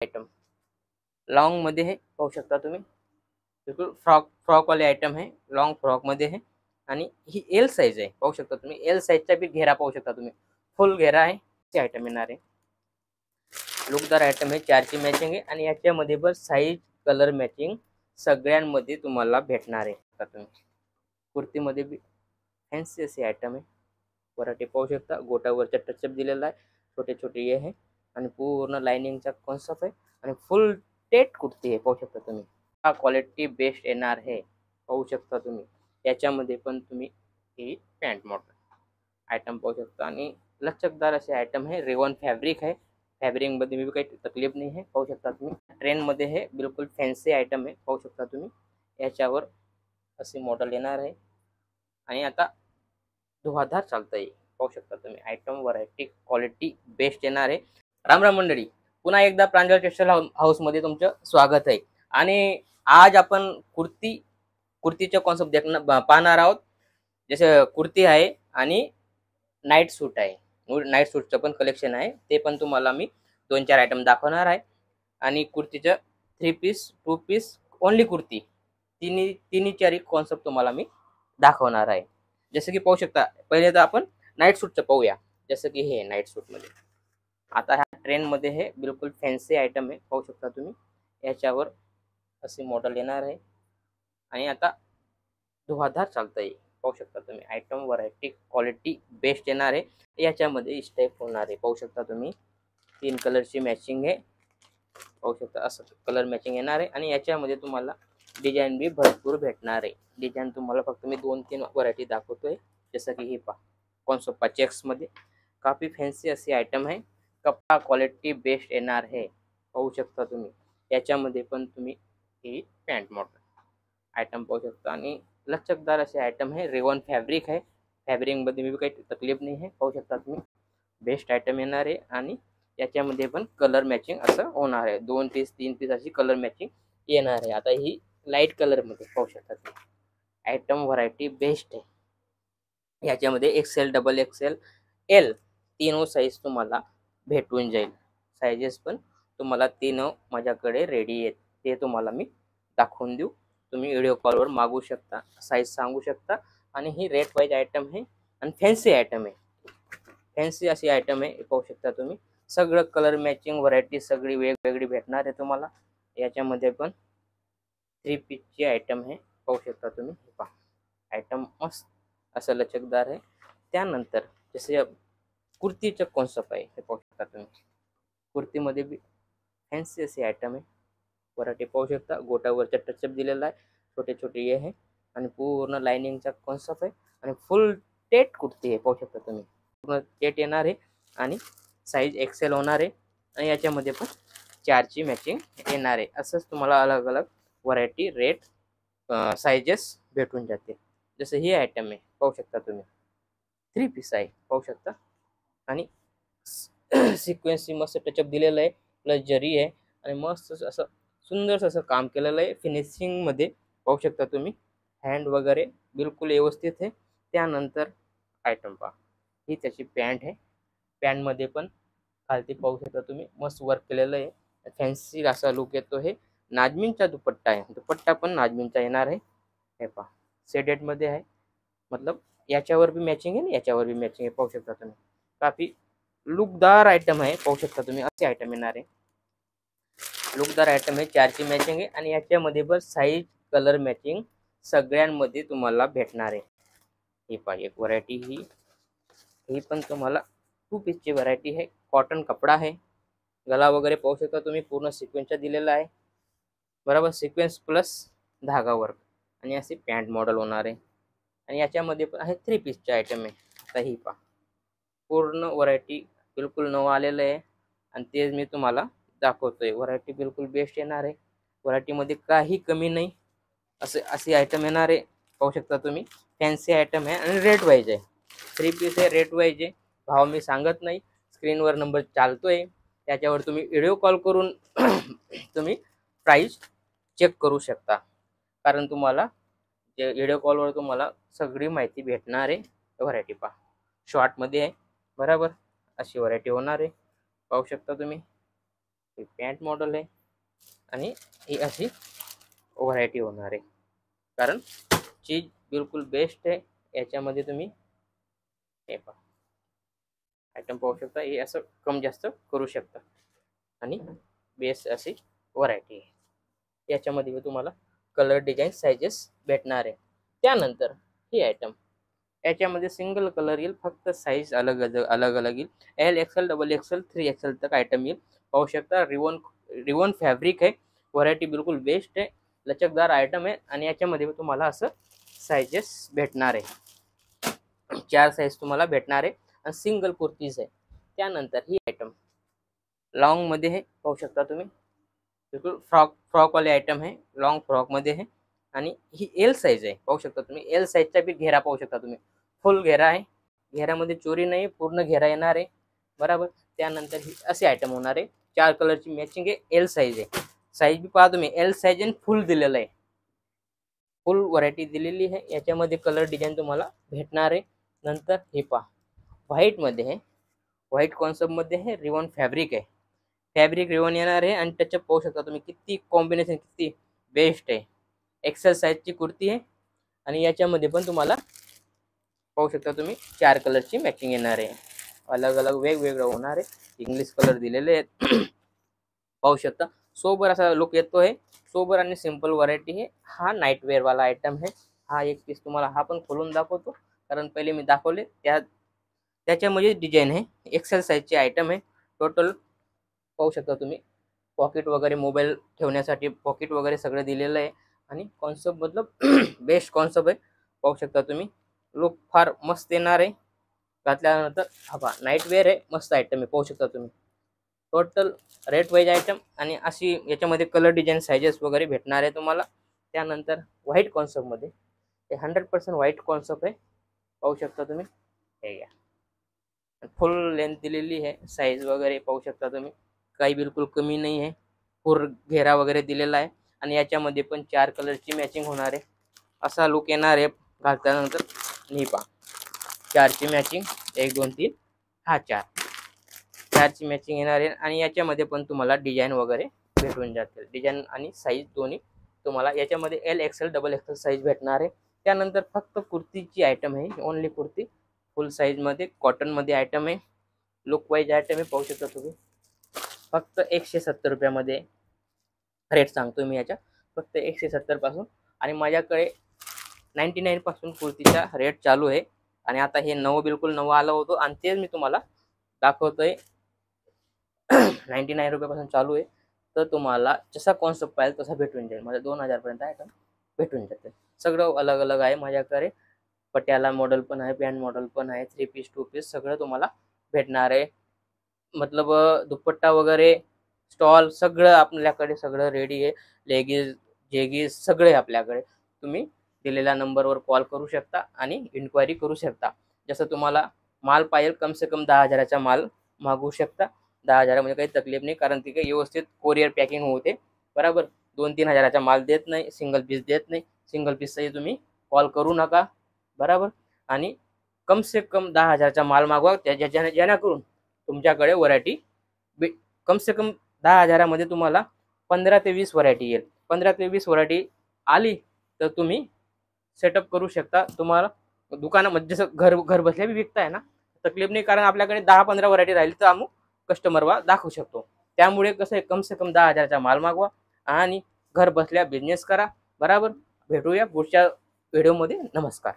Item long मध्ये है, पाहू शकता तुम्ही बिलकुल फ्रॉक वाले आइटम है, लॉन्ग फ्रॉक मध्ये है आणि ही एल साइज आहे, पाहू शकता तुम्ही एल साइजचा बी घेरा पाहू शकता तुम्ही, फुल घेरा आहे ते आइटम येणार आहे. लुकदार आइटम आहे, 4ची मॅचिंग आहे आणि याच्यामध्ये पण साइज कलर मॅचिंग सगळ्यांमध्ये तुम्हाला भेटणार आहे. तुम्ही कुर्तीमध्ये बी फॅन्सी असे आइटम आहे, वराठी पाहू शकता, गोटावरचा टचअप दिलेला आहे, छोटे छोटे हे आहे आणि पूर्ण लाइनिंगचा कॉन्सेप्ट आहे आणि फुल टेट कुर्ती आहे, पाहू शकता तुम्ही. हा क्वालिटी बेस्ट येणार आहे, पाहू शकता तुम्ही. याच्यामध्ये पण तुम्ही ही पॅन्ट मॉडल आइटम पाहू शकता आणि लचकदार असे आइटम है, रेवॉन फॅब्रिक है, फॅब्रिक मध्ये भी काही तकलीफ नाही है, पाहू शकता तुम्ही. ट्रेंड मध्ये है, बिलकुल फॅन्सी आइटम है, पाहू शकता तुम्ही. याच्यावर असे मॉडेल येणार आहे आणि आता धुवाधार चालतं आहे, पाहू शकता तुम्ही. आइटम व्हरायटी क्वालिटी बेस्ट येणार आहे. राम राम मंडळी, पुन्हा एकदा प्रांजळ टेक्सटाईल हाऊस मध्ये तुमचं स्वागत आहे. आणि आज आपण कुर्तीचा कॉन्सेप्ट पाहणार आहोत. जसे कुर्ती आहे आणि नाईट सूट आहे, नाईट सूटचं पण कलेक्शन आहे, ते पण तुम्हाला मी 2-4 आयटम दाखवणार आहे. आणि कुर्तीचं 3 पीस 2 पीस ओनली कुर्ती तिन्ही चारी कॉन्सेप्ट तुम्हाला मी दाखवणार आहे. जसं की पाहू शकता, पहिले तर आपण नाईट सूटचं पाहूया. जसं की हे नाईट सूट मध्ये आता ह्या ट्रेंड मध्ये हे बिलकुल फॅन्सी आयटम आहे, पाहू शकता तुम्ही. याच्यावर असे मॉडेल येणार आहे आणि आता धुवाधार चालतंय, पाहू शकता तुम्ही. आयटम व्हरायटी क्वालिटी बेस्ट येणार आहे. याच्यामध्ये स्टेप होणार आहे, पाहू शकता तुम्ही. 3 कलरची मॅचिंग आहे, पाहू शकता. असं कलर मॅचिंग येणार आहे आणि याच्यामध्ये तुम्हाला डिझाईन बी भरपूर भेटणार आहे. डिझाईन तुम्हाला फक्त मी 2-3 व्हरायटी दाखवतोय. जसं की हे पहा, कॉन्सोपा चेक्स मध्ये काफी फॅन्सी अशी आयटम आहे, कपडा क्वालिटी बेस्ट येणार आहे, पाहू शकता तुम्ही. याच्यामध्ये पण तुम्ही ही पॅन्ट मॉडल आयटम पाहू शकता आणि लचकदार असे आयटम है, रेवॉन फॅब्रिक है, फॅब्रिक मध्ये भी काही तकलीफ नाही है, पाहू शकता तुम्ही. बेस्ट आयटम येणार आहे आणि याच्यामध्ये पण कलर मॅचिंग असं होणार आहे. 2 पीस 3 पीस अशी कलर मॅचिंग येणार आहे. आता ही लाईट कलर मध्ये पाहू शकता तुम्ही. आयटम व्हरायटी बेस्ट आहे. याच्यामध्ये एक्सेल, डबल एक्सेल, एल तीन साईज तुम्हाला भेटून जाईल. साइजेस पण तुम्हाला 3 माझ्याकडे रेडी आहेत, ते तुम्हाला मी दाखवून देऊ. तुम्ही व्हिडिओ कॉलवर मागू शकता, साईज सांगू शकता. आणि ही रेट वाईज आयटम आहे आणि फॅन्सी आयटम आहे, फॅन्सी अशी आयटम आहे, पाहू शकता तुम्ही. सगळं कलर मॅचिंग व्हरायटी सगळी वेगवेगळी भेटणार आहे तुम्हाला. याच्यामध्ये पण 3 पीसची आयटम आहे, पाहू शकता तुम्ही. पहा, आयटम मस्त असं लचकदार आहे. त्यानंतर जसे कुर्तीचं कॉन्सेप्ट आहे, हे पाहू शकता तुम्ही. कुर्तीमध्ये बी फॅन्सी अशी आयटम आहे, व्हरायटी पाहू शकता. गोटावरचा टचअप दिलेला आहे, छोटे छोटे हे आहे आणि पूर्ण लाइनिंगचा कॉन्सेप्ट आहे आणि फुल टेट कुर्ती आहे, पाहू शकता तुम्ही. पूर्ण टेट येणार आहे आणि साईज एक्सेल होणार आहे आणि याच्यामध्ये पण 4ची मॅचिंग येणार आहे. असंच तुम्हाला अलग अलग व्हरायटी रेट साइजेस भेटून जाते. जसं ही आयटम आहे, पाहू शकता तुम्ही. 3 पीस आहे, पाहू शकता. आणि सिक्वेन्सी मस्त टचअप दिलेलं आहे, प्लस जरी आहे आणि मस्त असं सुंदर असं काम केलेलं आहे फिनिशिंग मध्ये, पाहू शकता तुम्ही. हँड वगैरे बिलकुल व्यवस्थित आहे. त्यानंतर आयटम पहा, ही त्याची पॅन्ट आहे. पॅन्ट मध्ये पण खालती पाहू शकता तुम्ही, मस्त वर्क केलेलं आहे, फॅन्सी असा लुक येतो. हे नाजमीनचा दुपट्टा आहे, दुपट्टा पण नाजमीनचा येणार आहे. हे पहा, सेडेड मध्ये आहे, मतलब याच्यावर भी मॅचिंग आहे, याच्यावर भी मॅचिंग आहे, पाहू शकता तुम्ही. काफी लुकदार आयटम आहे, पाहू शकता तुम्ही. असे आयटम येणार आहे, लुकदार आयटम आहे, 4ची मॅचिंग आहे आणि याच्यामध्ये पण साईज कलर मॅचिंग सगळ्यांमध्ये तुम्हाला भेटणार आहे. ही पहा एक व्हरायटी, ही पण तुम्हाला 2 पीसची व्हरायटी आहे. कॉटन कपडा आहे, गला वगैरे पाहू शकता तुम्ही, पूर्ण सिक्वेन्सचा दिलेला आहे, बरोबर. सिक्वेन्स प्लस धागा वर्क आणि असे पॅन्ट मॉडेल होणार आहे. आणि याच्यामध्ये पण आहे 3 पीसचे आयटम आहे. आता ही पहा, पूर्ण व्हरायटी बिलकुल नवं आलेलं आहे आणि तेच मी तुम्हाला दाखवतोय. व्हरायटी बिलकुल बेस्ट येणार आहे, व्हरायटीमध्ये काही कमी नाही, असे आयटम येणार आहे, पाहू शकता तुम्ही. फॅन्सी आयटम आहे आणि रेट वाईज आहे. 3 पीस आहे, रेट वाईज आहे, भाव मी सांगत नाही. स्क्रीनवर नंबर चालतोय, त्याच्यावर तुम्ही व्हिडिओ कॉल करून तुम्ही प्राइस चेक करू शकता. कारण तुम्हाला व्हिडिओ कॉलवर तुम्हाला सगळी माहिती भेटणार आहे. व्हरायटी पहा, शॉर्ट मध्ये आहे, बरोबर. अशी व्हरायटी होणार आहे, पाहू शकता तुम्ही. ही पॅन्ट मॉडेल आहे आणि ही अशी व्हरायटी होणार आहे, कारण चीज बिलकुल बेस्ट आहे याच्यामध्ये. तुम्ही हे पहा आयटम पाहू शकता, हे असं कम जास्त करू शकता आणि बेस्ट अशी व्हरायटी आहे. याच्यामध्ये तुम्हाला कलर डिझाईन साइजेस भेटणार आहे. त्यानंतर ही आयटम याच्यामध्ये सिंगल कलर येईल, फक्त साईज अलग अलग येईल. L XL, double XL, 3XL तक आयटम येईल. पाहू शकता रिवॉन फॅब्रिक आहे, व्हरायटी बिलकुल बेस्ट आहे, लचकदार आयटम आहे आणि याच्यामध्ये तुम्हाला असं साइजेस भेटणार आहे. 4 साईज तुम्हाला भेटणार आहे आणि सिंगल कुर्तीज आहे. त्यानंतर ही आयटम लॉंगमध्ये आहे, पाहू शकता तुम्ही, बिलकुल फ्रॉकवाले आयटम आहे, लॉंग फ्रॉकमध्ये आहे आणि ही एल साईज आहे. पाहू शकता तुम्ही, एल साईजचा बी घेरा पाहू शकता तुम्ही, फुल घेरा आहे, घेऱ्यामध्ये चोरी नाही, पूर्ण घेरा येणार आहे, बरोबर. त्यानंतर ही असे आयटम होणार आहे, 4 कलरची मॅचिंग आहे, एल साईज आहे. साईज बी पहा तुम्ही, एल साईज आणि फुल दिलेलं आहे, फुल व्हरायटी दिलेली आहे. याच्यामध्ये कलर डिझाईन तुम्हाला भेटणार आहे. नंतर हे पहा व्हाईटमध्ये आहे, व्हाईट कॉन्सेप्टमध्ये आहे, रिवॉन फॅब्रिक आहे, फॅब्रिक रिवॉन येणार आहे आणि त्याच्या पाहू शकता तुम्ही किती कॉम्बिनेशन किती बेस्ट आहे. एक्सेल साईजची कुर्ती आहे आणि याच्यामध्ये पण तुम्हाला पाहू शकता तुम्ही 4 कलरची मॅचिंग येणार आहे, अलग अलग वेगवेगळं होणार आहे, इंग्लिश कलर दिलेले आहेत. पाहू शकता सोबर असा लुक येतो आहे, सोबर आणि सिंपल व्हरायटी आहे. हा नाईट वेअरवाला आयटम आहे. हा एक पीस तुम्हाला हा पण खोलून दाखवतो, कारण पहिले मी दाखवले त्याच्यामध्ये डिझाईन आहे. एक्सेल साईजची आयटम आहे. टोटल पाहू शकता तुम्ही, पॉकेट वगैरे मोबाईल ठेवण्यासाठी पॉकेट वगैरे सगळं दिलेलं आहे आणि कॉन्सेप्ट मतलब बेस्ट कॉन्सेप्ट आहे. पाहू शकता तुम्ही, लुक फार मस्त येणार आहे घातल्यानंतर. हा पहा नाईट वेअर आहे, मस्त आयटम आहे, पाहू शकता तुम्ही. टोटल रेट वाईज आयटम आणि अशी याच्यामध्ये कलर डिझाईन साइजेस वगैरे भेटणार आहे तुम्हाला. त्यानंतर व्हाईट कॉन्सेप्टमध्ये हे 100% व्हाईट कॉन्सेप्ट आहे, पाहू शकता तुम्ही. हे घ्या, फुल लेंथ दिलेली आहे, साईज वगैरे पाहू शकता तुम्ही, काही बिलकुल कमी नाही आहे, पूर्ण घेरा वगैरे दिलेला आहे आणि याच्यामध्ये पण 4 कलरची मॅचिंग होणार आहे. असा लुक येणार आहे घातल्यानंतर. आणि पहा 4ची मॅचिंग, 1 2 3 हा 4ची मॅचिंग येणार आहे आणि याच्यामध्ये पण तुम्हाला डिझाईन वगैरे भेटून जातील, डिझाईन आणि साईज दोन्ही तुम्हाला याच्यामध्ये L XL double XL size भेटणार आहे. त्यानंतर फक्त कुर्तीची आयटम आहे, ओनली कुर्ती फुल साईजमध्ये कॉटनमध्ये आयटम आहे, लुक वाईज आयटम आहे, पाहू शकता तुम्ही. फक्त 170 रुपयामध्ये रेट सांगतो मी याच्या, फक्त 170 पासून. आणि माझ्याकडे 99 पासून कुर्तीचा रेट चालू आहे आणि आता हे बिलकुल नवं आलं होतं आणि तेच मी तुम्हाला दाखवतोय. 99 रुपयापासून चालू आहे, तर तुम्हाला जसा कॉन्सेप्ट पाहिजे तसा भेटून जाईल. माझ्या 2000 पर्यंत आयटम भेटून जाते, सगळं अलग अलग आहे माझ्याकडे. पटियाला मॉडेल पण आहे, पॅन्ट मॉडेल पण आहे, 3 पीस 2 पीस सगळं तुम्हाला भेटणार आहे. मतलब दुपट्टा वगैरे स्टॉल सगळं आपल्याकडे सगळं रेडी आहे. लेगीज जेगीज सगळे आपल्याकडे. तुम्ही दिलेल्या नंबरवर कॉल करू शकता आणि इन्क्वायरी करू शकता. जसं तुम्हाला माल पाहिजे कम से कम 10,000चा माल मागवू शकता. 10,000 मध्ये काही तकलीफ नाही, कारण ती काही व्यवस्थित कोरियर पॅकिंग होते, बरोबर. 2-3 हजाराचा माल देत नाही, सिंगल पीस देत नाही. सिंगल पीसचाही तुम्ही कॉल करू नका, बरोबर. आणि कम से कम 10,000चा माल मागवा, जेणेकरून तुमच्याकडे व्हरायटी कम से कम 10,000मध्ये तुम्हाला 15 ते 20 व्हरायटी येईल. 15 ते 20 व्हरायटी आली तर तुम्ही सेटअप करू शकता. तुम्हाला दुकानामध्ये जसं घर बसल्या बी विकताय ना, तकलीफ नाही, कारण आपल्याकडे 10-15 व्हरायटी राहिली तर आम्ही कस्टमरला दाखवू शकतो. त्यामुळे कसं आहे, कम से कम 10,000चा माल मागवा आणि घर बसल्या बिझनेस करा, बरोबर. भेटूया पुढच्या व्हिडिओमध्ये. नमस्कार.